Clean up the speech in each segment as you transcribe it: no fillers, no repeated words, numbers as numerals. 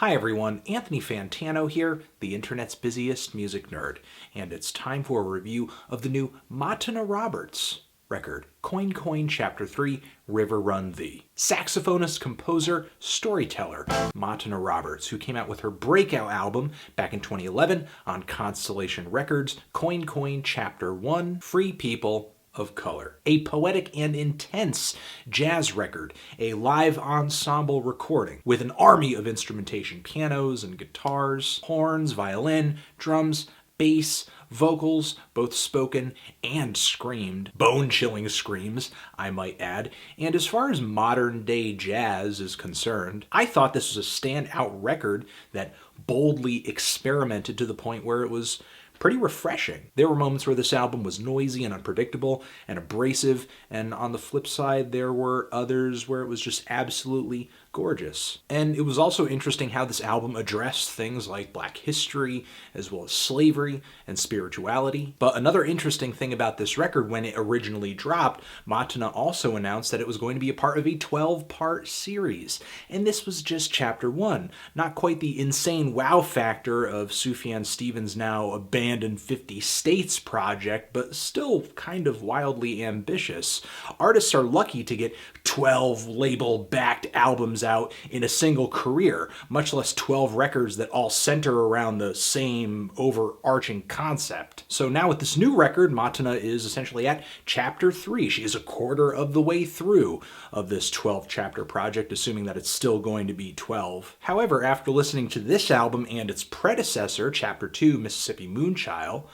Hi everyone, Anthony Fantano here, the internet's busiest music nerd, and it's time for a review of the new Matana Roberts record, Coin Coin Chapter 3, River Run Thee. Saxophonist, composer, storyteller, Matana Roberts, who came out with her breakout album back in 2011 on Constellation Records, Coin Coin Chapter 1, Free People of Color. A poetic and intense jazz record, a live ensemble recording with an army of instrumentation, pianos and guitars, horns, violin, drums, bass, vocals, both spoken and screamed, bone-chilling screams, I might add. And as far as modern-day jazz is concerned, I thought this was a standout record that boldly experimented to the point where it was pretty refreshing. There were moments where this album was noisy and unpredictable and abrasive, and on the flip side, there were others where it was just absolutely gorgeous. And it was also interesting how this album addressed things like Black history, as well as slavery and spirituality. But another interesting thing about this record, when it originally dropped, Matana also announced that it was going to be a part of a 12-part series. And this was just Chapter 1. Not quite the insane wow factor of Sufjan Stevens' now abandoned 50 States project, but still kind of wildly ambitious. Artists are lucky to get 12 label-backed albums out in a single career, much less 12 records that all center around the same overarching concept. So now with this new record, Matana is essentially at Chapter 3. She is a quarter of the way through of this 12-chapter project, assuming that it's still going to be 12. However, after listening to this album and its predecessor, Chapter 2, Mississippi Moonchild,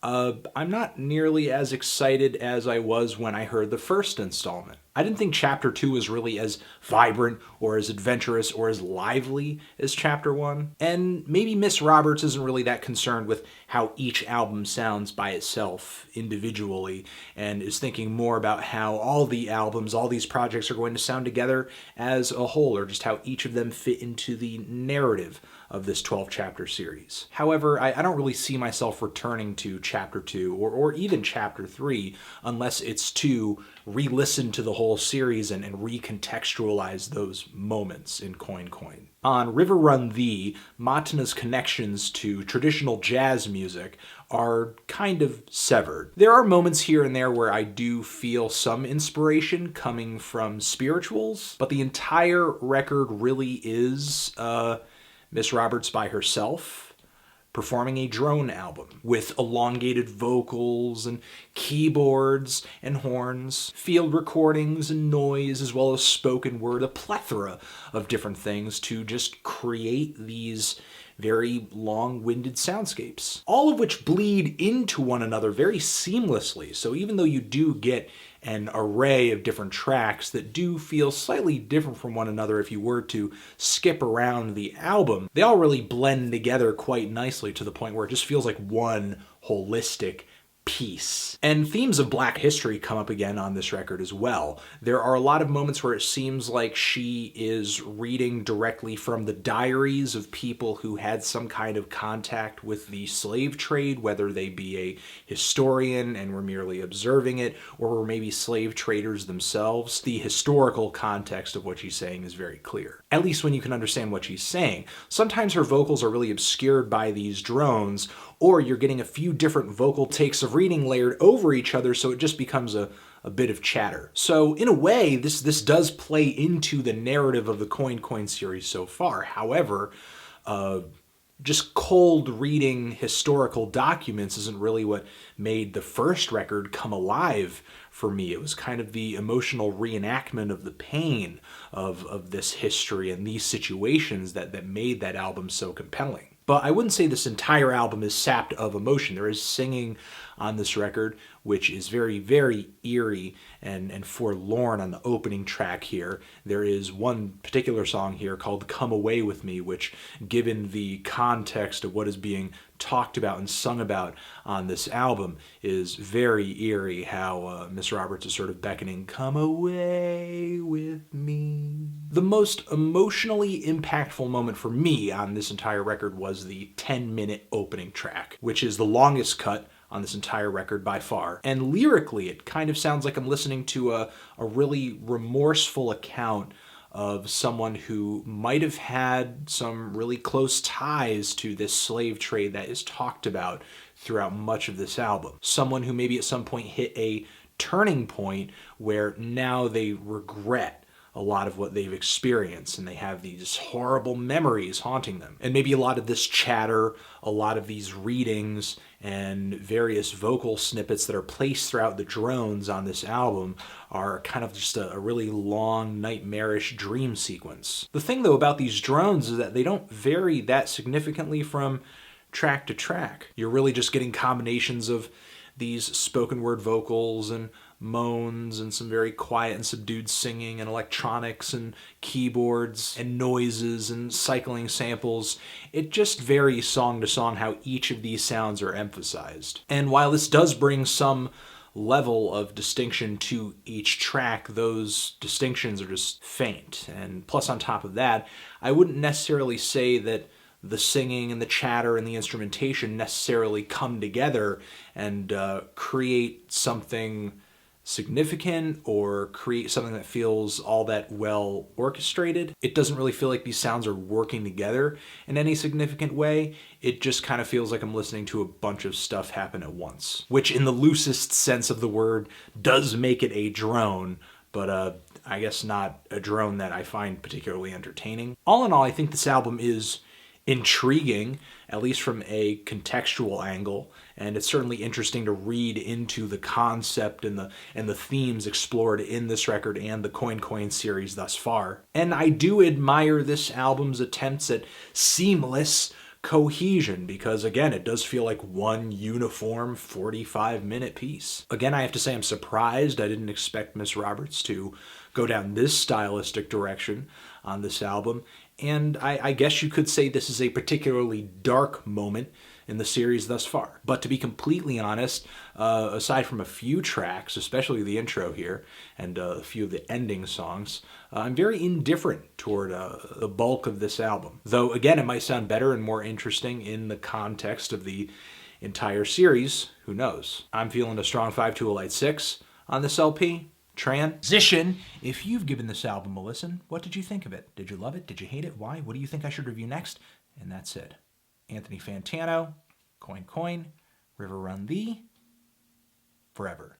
I'm not nearly as excited as I was when I heard the first installment. I didn't think Chapter 2 was really as vibrant or as adventurous or as lively as Chapter 1. And maybe Miss Roberts isn't really that concerned with how each album sounds by itself individually, and is thinking more about how all the albums, all these projects are going to sound together as a whole, or just how each of them fit into the narrative of this 12-chapter series. However, I don't really see myself returning to Chapter 2 or even Chapter 3 unless it's to re-listen to the whole series and recontextualize those moments in Coin Coin. On River Run Thee, Matana's connections to traditional jazz music are kind of severed. There are moments here and there where I do feel some inspiration coming from spirituals, but the entire record really is Miss Roberts by herself performing a drone album with elongated vocals and keyboards and horns, field recordings and noise, as well as spoken word, a plethora of different things to just create these very long-winded soundscapes, all of which bleed into one another very seamlessly. So even though you do get an array of different tracks that do feel slightly different from one another if you were to skip around the album, they all really blend together quite nicely to the point where it just feels like one holistic piece. And themes of Black history come up again on this record as well. There are a lot of moments where it seems like she is reading directly from the diaries of people who had some kind of contact with the slave trade, whether they be a historian and were merely observing it, or were maybe slave traders themselves. The historical context of what she's saying is very clear, at least when you can understand what she's saying. Sometimes her vocals are really obscured by these drones, or you're getting a few different vocal takes of reading layered over each other, so it just becomes a bit of chatter. So in a way, this does play into the narrative of the Coin Coin series so far. However, just cold reading historical documents isn't really what made the first record come alive for me. It was kind of the emotional reenactment of the pain of this history and these situations that made that album so compelling. But I wouldn't say this entire album is sapped of emotion. There is singing on this record, which is very, very eerie and forlorn on the opening track here. There is one particular song here called Come Away With Me, which, given the context of what is being talked about and sung about on this album, is very eerie, how Miss Roberts is sort of beckoning, come away with me. The most emotionally impactful moment for me on this entire record was the 10-minute opening track, which is the longest cut on this entire record by far. And lyrically, it kind of sounds like I'm listening to a really remorseful account of someone who might have had some really close ties to this slave trade that is talked about throughout much of this album. Someone who maybe at some point hit a turning point where now they regret a lot of what they've experienced and they have these horrible memories haunting them. And maybe a lot of this chatter, a lot of these readings and various vocal snippets that are placed throughout the drones on this album are kind of just a really long, nightmarish dream sequence. The thing though about these drones is that they don't vary that significantly from track to track. You're really just getting combinations of these spoken word vocals and moans and some very quiet and subdued singing and electronics and keyboards and noises and cycling samples. It just varies song to song how each of these sounds are emphasized. And while this does bring some level of distinction to each track, those distinctions are just faint. And plus on top of that, I wouldn't necessarily say that the singing and the chatter and the instrumentation necessarily come together and create something significant or create something that feels all that well orchestrated. It doesn't really feel like these sounds are working together in any significant way. It just kind of feels like I'm listening to a bunch of stuff happen at once, which in the loosest sense of the word does make it a drone, but I guess not a drone that I find particularly entertaining. All in all, I think this album is intriguing, at least from a contextual angle, and it's certainly interesting to read into the concept and the themes explored in this record and the Coin Coin series thus far. And I do admire this album's attempts at seamless cohesion, because again, it does feel like one uniform 45-minute piece. Again, I have to say I'm surprised. I didn't expect Miss Roberts to go down this stylistic direction on this album. And I guess you could say this is a particularly dark moment in the series thus far. But to be completely honest, aside from a few tracks, especially the intro here, and a few of the ending songs, I'm very indifferent toward the bulk of this album. Though, again, it might sound better and more interesting in the context of the entire series. Who knows? I'm feeling a strong 5 to a light 6 on this LP. Transition. If you've given this album a listen, what did you think of it? Did you love it? Did you hate it? Why? What do you think I should review next? And that's it. Anthony Fantano, Coin Coin, River Run Thee, forever.